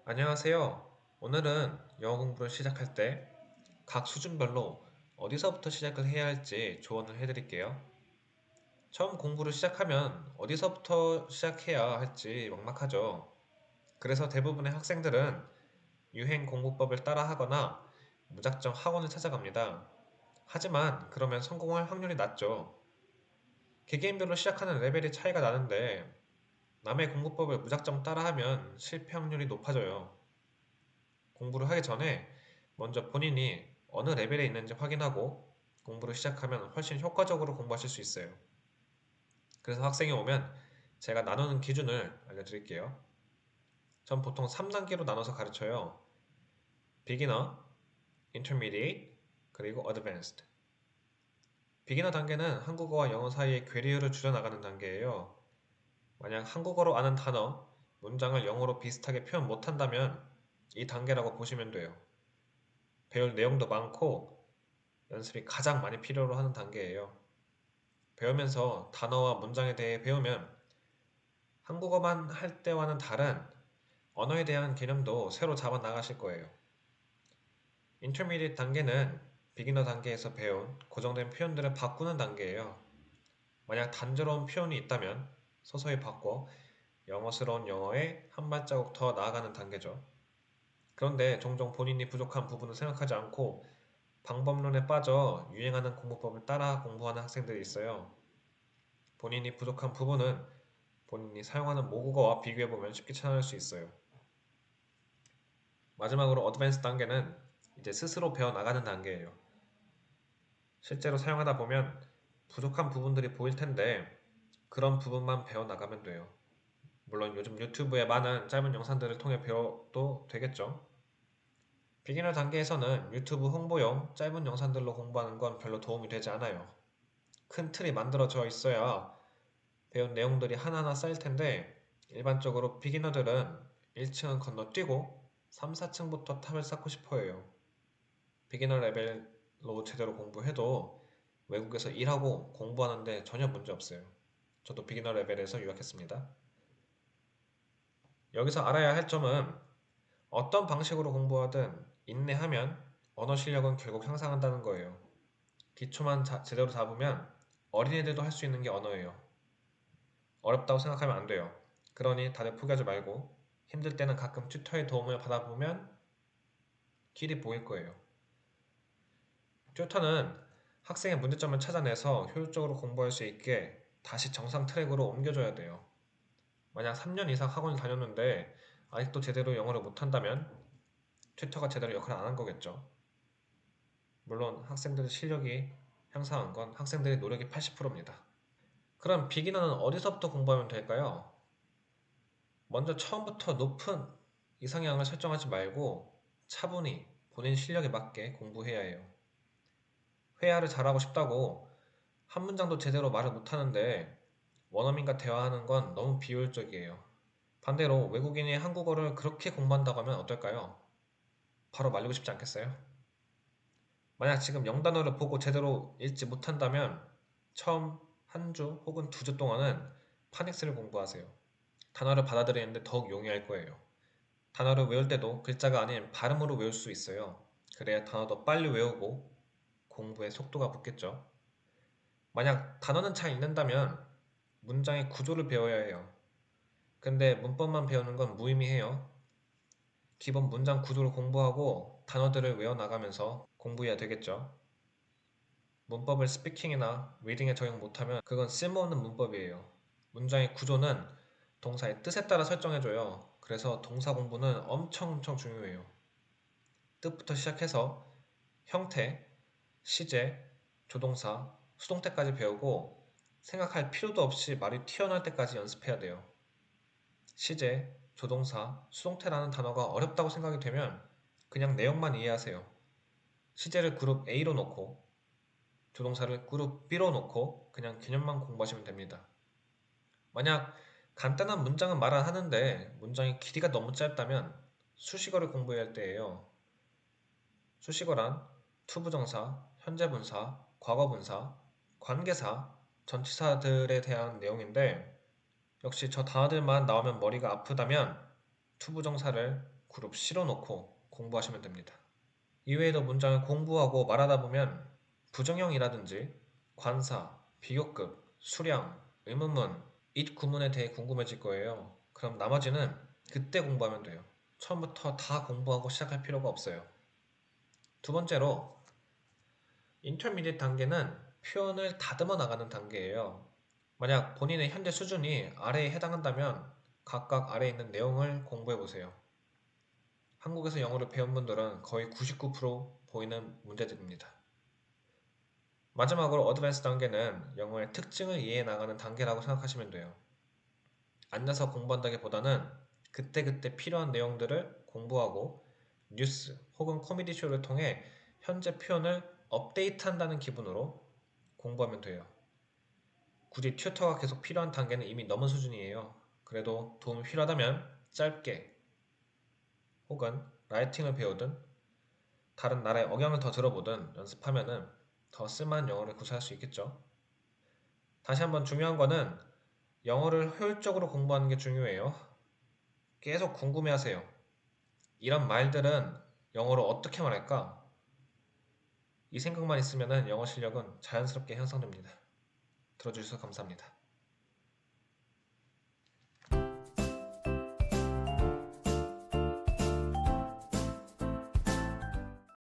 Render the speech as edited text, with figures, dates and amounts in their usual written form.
안녕하세요. 오늘은 영어 공부를 시작할 때 각 수준별로 어디서부터 시작을 해야 할지 조언을 해드릴게요. 처음 공부를 시작하면 어디서부터 시작해야 할지 막막하죠. 그래서 대부분의 학생들은 유행 공부법을 따라 하거나 무작정 학원을 찾아갑니다. 하지만 그러면 성공할 확률이 낮죠. 개개인별로 시작하는 레벨이 차이가 나는데 남의 공부법을 무작정 따라하면 실패 확률이 높아져요. 공부를 하기 전에 먼저 본인이 어느 레벨에 있는지 확인하고 공부를 시작하면 훨씬 효과적으로 공부하실 수 있어요. 그래서 학생이 오면 제가 나누는 기준을 알려드릴게요. 전 보통 3단계로 나눠서 가르쳐요. Beginner, Intermediate, 그리고 Advanced. 비기너 단계는 한국어와 영어 사이의 괴리를 줄여나가는 단계예요. 만약 한국어로 아는 단어, 문장을 영어로 비슷하게 표현 못한다면 이 단계라고 보시면 돼요. 배울 내용도 많고 연습이 가장 많이 필요로 하는 단계예요. 배우면서 단어와 문장에 대해 배우면 한국어만 할 때와는 다른 언어에 대한 개념도 새로 잡아 나가실 거예요. 인터미디엇 단계는 비기너 단계에서 배운 고정된 표현들을 바꾸는 단계예요. 만약 단조로운 표현이 있다면 서서히 바꿔 영어스러운 영어에 한 발자국 더 나아가는 단계죠. 그런데 종종 본인이 부족한 부분을 생각하지 않고 방법론에 빠져 유행하는 공부법을 따라 공부하는 학생들이 있어요. 본인이 부족한 부분은 본인이 사용하는 모국어와 비교해보면 쉽게 찾아낼 수 있어요. 마지막으로 어드밴스 단계는 이제 스스로 배워나가는 단계예요. 실제로 사용하다 보면 부족한 부분들이 보일 텐데 그런 부분만 배워나가면 돼요. 물론 요즘 유튜브에 많은 짧은 영상들을 통해 배워도 되겠죠. 비기너 단계에서는 유튜브 홍보용 짧은 영상들로 공부하는 건 별로 도움이 되지 않아요. 큰 틀이 만들어져 있어야 배운 내용들이 하나하나 쌓일 텐데 일반적으로 비기너들은 1층은 건너뛰고 3, 4층부터 탑을 쌓고 싶어 해요. 비기너 레벨로 제대로 공부해도 외국에서 일하고 공부하는데 전혀 문제 없어요. 저도 비기너 레벨에서 유학했습니다. 여기서 알아야 할 점은 어떤 방식으로 공부하든 인내하면 언어 실력은 결국 향상한다는 거예요. 기초만 제대로 잡으면 어린애들도 할 수 있는 게 언어예요. 어렵다고 생각하면 안 돼요. 그러니 다들 포기하지 말고 힘들 때는 가끔 튜터의 도움을 받아보면 길이 보일 거예요. 튜터는 학생의 문제점을 찾아내서 효율적으로 공부할 수 있게 다시 정상 트랙으로 옮겨줘야 돼요. 만약 3년 이상 학원을 다녔는데 아직도 제대로 영어를 못한다면 튜터가 제대로 역할을 안 한 거겠죠. 물론 학생들의 실력이 향상한 건 학생들의 노력이 80%입니다. 그럼 비기너는 어디서부터 공부하면 될까요? 먼저 처음부터 높은 이상향을 설정하지 말고 차분히 본인 실력에 맞게 공부해야 해요. 회화를 잘하고 싶다고 한 문장도 제대로 말을 못하는데 원어민과 대화하는 건 너무 비효율적이에요. 반대로 외국인이 한국어를 그렇게 공부한다고 하면 어떨까요? 바로 말리고 싶지 않겠어요? 만약 지금 영단어를 보고 제대로 읽지 못한다면 처음 한 주 혹은 2주 동안은 파닉스를 공부하세요. 단어를 받아들이는데 더욱 용이할 거예요. 단어를 외울 때도 글자가 아닌 발음으로 외울 수 있어요. 그래야 단어도 빨리 외우고 공부에 속도가 붙겠죠. 만약 단어는 잘 읽는다면 문장의 구조를 배워야 해요. 근데 문법만 배우는 건 무의미해요. 기본 문장 구조를 공부하고 단어들을 외워나가면서 공부해야 되겠죠. 문법을 스피킹이나 리딩에 적용 못하면 그건 쓸모없는 문법이에요. 문장의 구조는 동사의 뜻에 따라 설정해줘요. 그래서 동사 공부는 엄청 중요해요. 뜻부터 시작해서 형태, 시제, 조동사, 수동태까지 배우고 생각할 필요도 없이 말이 튀어나올 때까지 연습해야 돼요. 시제, 조동사, 수동태라는 단어가 어렵다고 생각이 되면 그냥 내용만 이해하세요. 시제를 그룹 A로 놓고 조동사를 그룹 B로 놓고 그냥 개념만 공부하시면 됩니다. 만약 간단한 문장은 말 안 하는데 문장의 길이가 너무 짧다면 수식어를 공부해야 할 때예요. 수식어란 투부정사, 현재분사, 과거분사, 관계사, 전치사들에 대한 내용인데 역시 저 단어들만 나오면 머리가 아프다면 투부정사를 그룹 실어놓고 공부하시면 됩니다. 이외에도 문장을 공부하고 말하다 보면 부정형이라든지 관사, 비교급, 수량, 의문문, 잇 구문에 대해 궁금해질 거예요. 그럼 나머지는 그때 공부하면 돼요. 처음부터 다 공부하고 시작할 필요가 없어요. 두 번째로 인터미디엇 단계는 표현을 다듬어 나가는 단계예요. 만약 본인의 현재 수준이 아래에 해당한다면 각각 아래에 있는 내용을 공부해 보세요. 한국에서 영어를 배운 분들은 거의 99% 보이는 문제들입니다. 마지막으로 어드밴스 단계는 영어의 특징을 이해해 나가는 단계라고 생각하시면 돼요. 앉아서 공부한다기보다는 그때그때 필요한 내용들을 공부하고 뉴스 혹은 코미디 쇼를 통해 현재 표현을 업데이트한다는 기분으로 공부하면 돼요. 굳이 튜터가 계속 필요한 단계는 이미 넘은 수준이에요. 그래도 도움이 필요하다면 짧게 혹은 라이팅을 배우든 다른 나라의 억양을 더 들어보든 연습하면은 더 쓸만한 영어를 구사할 수 있겠죠. 다시 한번 중요한 거는 영어를 효율적으로 공부하는 게 중요해요. 계속 궁금해하세요. 이런 말들은 영어로 어떻게 말할까? 이 생각만 있으면 영어 실력은 자연스럽게 향상됩니다. 들어주셔서 감사합니다.